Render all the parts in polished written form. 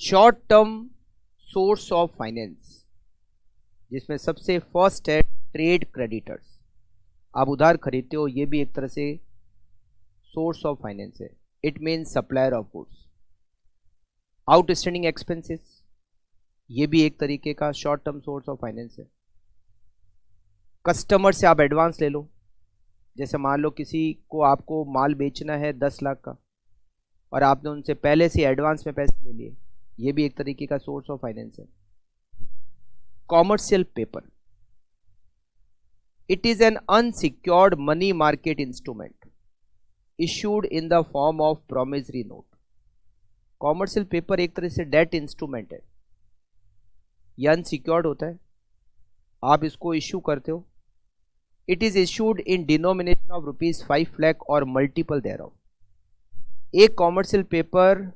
Short term source of finance, जिसमें सबसे first है ट्रेड क्रेडिटर्स। आप उधार खरीदते हो, ये भी एक तरह से सोर्स ऑफ फाइनेंस है। It means supplier of goods. Outstanding expenses, ये भी एक तरीके का short term source of finance है। कस्टमर से आप एडवांस ले लो, जैसे मान लो किसी को आपको माल बेचना है 10 लाख का और आपने उनसे पहले से एडवांस में पैसे ले लिए, ये भी एक तरीके का सोर्स ऑफ फाइनेंस है। Commercial paper, it is an unsecured money market instrument issued in the form of promissory note. Commercial paper एक तरह से डेट इंस्ट्रूमेंट है, यह अनसिक्योर्ड होता है, आप इसको इश्यू करते हो। It is issued in denomination of ₹5 lakh और मल्टीपल देयरऑफ। एक कॉमर्शियल पेपर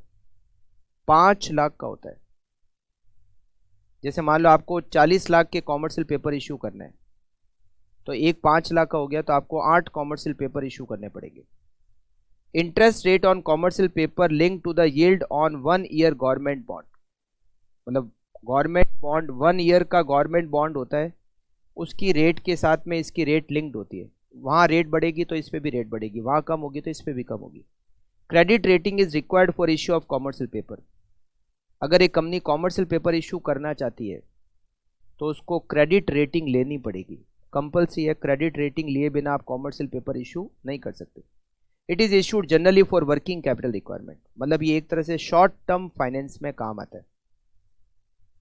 5 लाख का होता है। जैसे मान लो आपको 40 लाख के कॉमर्शियल पेपर इश्यू करना है, तो एक 5 लाख का हो गया, तो आपको 8 कॉमर्शियल पेपर इश्यू करने पड़ेंगे। Interest rate on commercial paper link to the yield on 1 year government bond. मतलब गवर्नमेंट बॉन्ड 1 ईयर का गवर्नमेंट बॉन्ड होता है, उसकी रेट के साथ में इसकी रेट लिंक्ड होती है। वहाँ रेट बढ़ेगी तो इस पर भी रेट बढ़ेगी, वहाँ कम होगी तो इस पर भी कम होगी। Credit rating is required for issue of commercial paper. अगर एक कंपनी कॉमर्शियल पेपर इश्यू करना चाहती है तो उसको क्रेडिट रेटिंग लेनी पड़ेगी, कंपल्सरी है। क्रेडिट रेटिंग लिए बिना आप कॉमर्शियल पेपर इशू नहीं कर सकते। It is issued generally for working capital requirement, मतलब ये एक तरह से शॉर्ट टर्म फाइनेंस में काम आता है।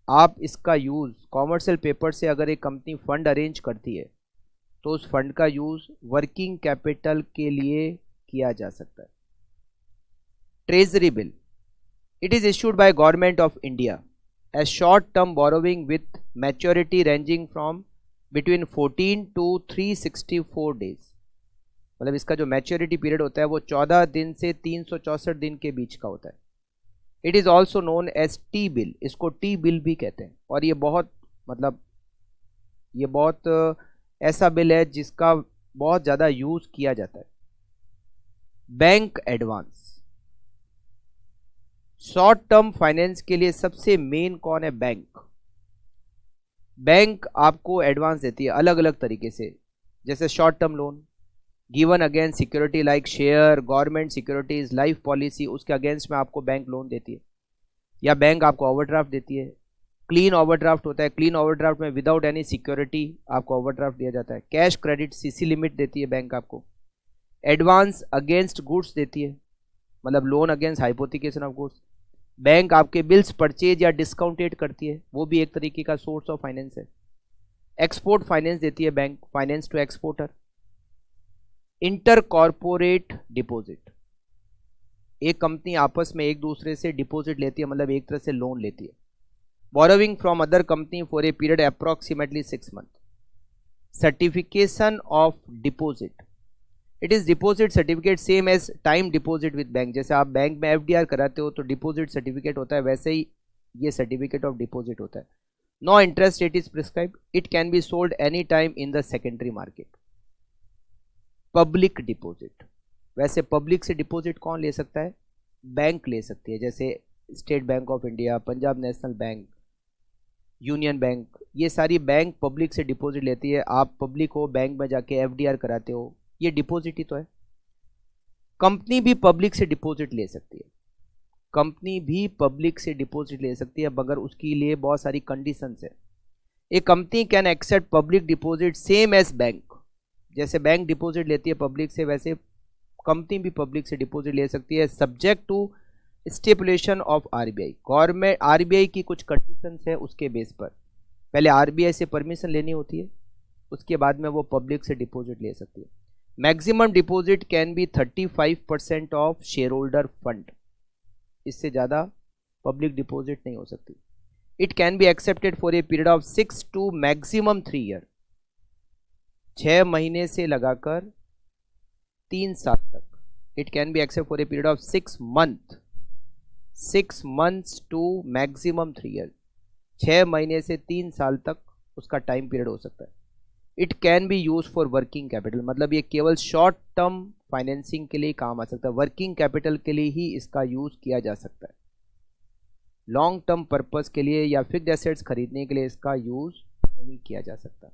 आप इसका यूज़ कॉमर्शियल पेपर से अगर एक कंपनी फंड अरेंज करती है तो उस फंड का यूज़ वर्किंग कैपिटल के लिए किया जा सकता है। Treasury bill, it is issued by government of India as short term borrowing with maturity ranging from between 14 to 364 days. मतलब इसका जो मैच्योरिटी पीरियड होता है वो 14 दिन से 364 दिन के बीच का होता है। It is also known as T bill, इसको टी बिल भी कहते हैं। और ये बहुत ऐसा बिल है जिसका बहुत ज़्यादा यूज़ किया जाता है। Bank advance, short term finance के लिए सबसे मेन कौन है? बैंक आपको एडवांस देती है अलग अलग तरीके से, जैसे short term loan given against security like share, government securities, life policy, उसके अगेंस्ट में आपको बैंक लोन देती है। या बैंक आपको ओवरड्राफ्ट देती है। क्लीन ओवरड्राफ्ट होता है, क्लीन ओवरड्राफ्ट में विदाउट एनी सिक्योरिटी आपको ओवरड्राफ्ट दिया जाता है। कैश क्रेडिट सीसी लिमिट देती है बैंक आपको। एडवांस अगेंस्ट गुड्स देती है, मतलब loan against hypothecation of goods. Bank आपके बिल्स परचेज या डिस्काउंटेड करती है, वो भी एक तरीके का सोर्स ऑफ फाइनेंस है। एक्सपोर्ट फाइनेंस देती है bank, finance to exporter. Inter corporate deposit, एक कंपनी आपस में एक दूसरे से डिपॉजिट लेती है, मतलब एक तरह से लोन लेती है। Borrowing from other company for a period approximately 6 month. Certification of deposit, it is deposit certificate same as time deposit with bank. जैसे आप बैंक में एफडीआर कराते हो तो डिपॉजिट सर्टिफिकेट होता है, वैसे ही ये सर्टिफिकेट ऑफ डिपॉजिट होता है। No interest rate is prescribed, it can be sold any time in the secondary market. Public deposit, वैसे पब्लिक से डिपॉजिट कौन ले सकता है? बैंक ले सकती है, जैसे State Bank of India, Punjab National Bank, Union Bank, ये सारी बैंक पब्लिक से डिपॉजिट लेती है। आप पब्लिक हो, बैंक में जाके एफडीआर कराते हो, ये डिपॉजिट ही तो है। कंपनी भी पब्लिक से डिपॉजिट ले सकती है, कंपनी भी पब्लिक से डिपॉजिट ले सकती है, मगर उसके लिए बहुत सारी कंडीशंस है। A company can accept public deposit same as bank, जैसे बैंक डिपॉजिट लेती है पब्लिक से, वैसे कंपनी भी पब्लिक से डिपॉजिट ले सकती है, subject to stipulation of RBI. Government RBI की कुछ कंडीशंस है, उसके बेस पर पहले आरबीआई से परमिशन लेनी होती है, उसके बाद में वो पब्लिक से डिपॉजिट ले सकती है। Maximum deposit can be 35% of share holder fund, इससे ज़्यादा पब्लिक डिपॉजिट नहीं हो सकती। It can be accepted for a period of 6 to maximum 3 year, 6 महीने से लगाकर 3 साल तक। It can be accept for a period of 6 months to maximum 3 year, 6 महीने से 3 साल तक उसका टाइम पीरियड हो सकता है। It can B use for working capital, मतलब ये केवल शॉर्ट टर्म फाइनेंसिंग के लिए काम आ सकता है, वर्किंग कैपिटल के लिए ही इसका यूज किया जा सकता है। लॉन्ग टर्म पर्पस के लिए या फिक्स्ड एसेट्स खरीदने के लिए इसका यूज़ नहीं किया जा सकता।